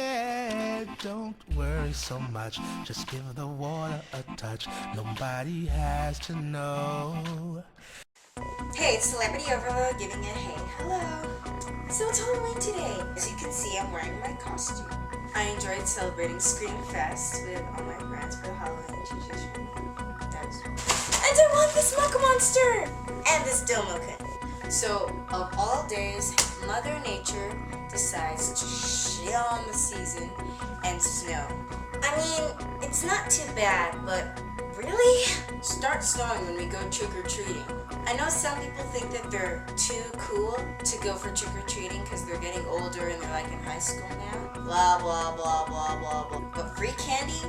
Yeah, don't worry so much. Just give the water a touch. Nobody has to know. Hey, it's Celebrity Overload giving a hey hello. So it's Halloween today. As you can see, I'm wearing my costume. I enjoyed celebrating Screamfest with all my friends for the Halloween tradition. And I want this Muck Monster! And this Domokin. So, of all days, Mother Nature decides to shit on the season and snow. I mean, it's not too bad, but really? Start snowing when we go trick-or-treating. I know some people think that they're too cool to go for trick-or-treating because they're getting older and they're like in high school now. Blah, blah, blah, blah, blah, blah. But free candy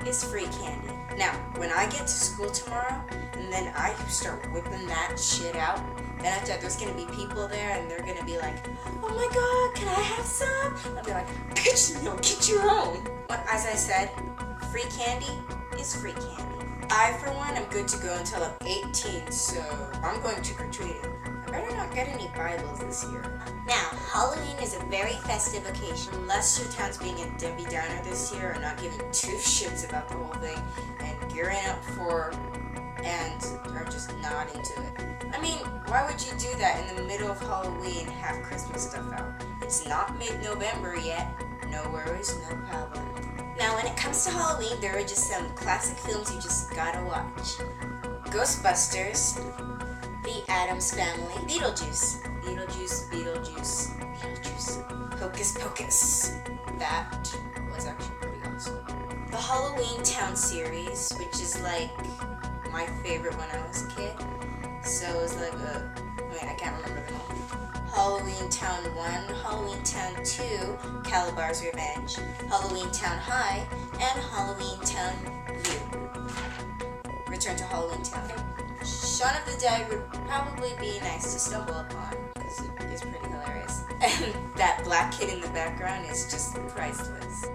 is free candy. Now, when I get to school tomorrow and then I start whipping that shit out, then after that there's going to be people there and they're going to be like, oh my god, can I have some? I'll be like, bitch, no, get your own. But as I said, free candy is free candy. I, for one, am good to go until I'm 18, so I'm going trick-or-treating. I better not get any Bibles this year. Now, Halloween is a very festive occasion. Unless your town's being a Debbie Downer this year or not giving two shits about the whole thing and gearing up for and are just not into it. I mean, why would you do that in the middle of Halloween and have Christmas stuff out? It's not mid-November yet. No worries, no problem. Now, when it comes to Halloween, there are just some classic films you just gotta watch. Ghostbusters, The Addams Family, Beetlejuice, Hocus Pocus. That was actually pretty awesome. The Halloween Town series, which is like my favorite when I was a kid. So it was like I can't remember them all. Halloween Town 1, Halloween Town 2, Calabar's Revenge, Halloween Town High, and Halloween Town U. Return to Halloween Town. Shaun of the Dead would probably be nice to stumble upon, because it is pretty hilarious. And that black kid in the background is just priceless.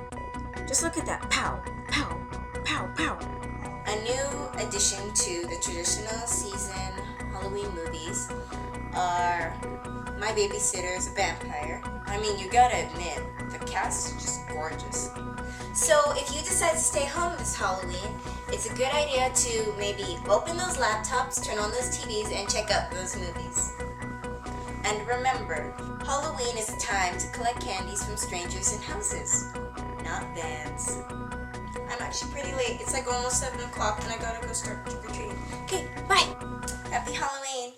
Just look at that. Pow, pow, pow, pow. A new addition to the traditional season Halloween movies are My Babysitter's a Vampire. I mean, you gotta admit, the cast is just gorgeous. So if you decide to stay home this Halloween, it's a good idea to maybe open those laptops, turn on those TVs, and check out those movies. And remember, Halloween is a time to collect candies from strangers in houses, not vans. I'm actually pretty late. It's like almost 7 o'clock and I gotta go start trick-or-treating. Okay, bye! Happy Halloween!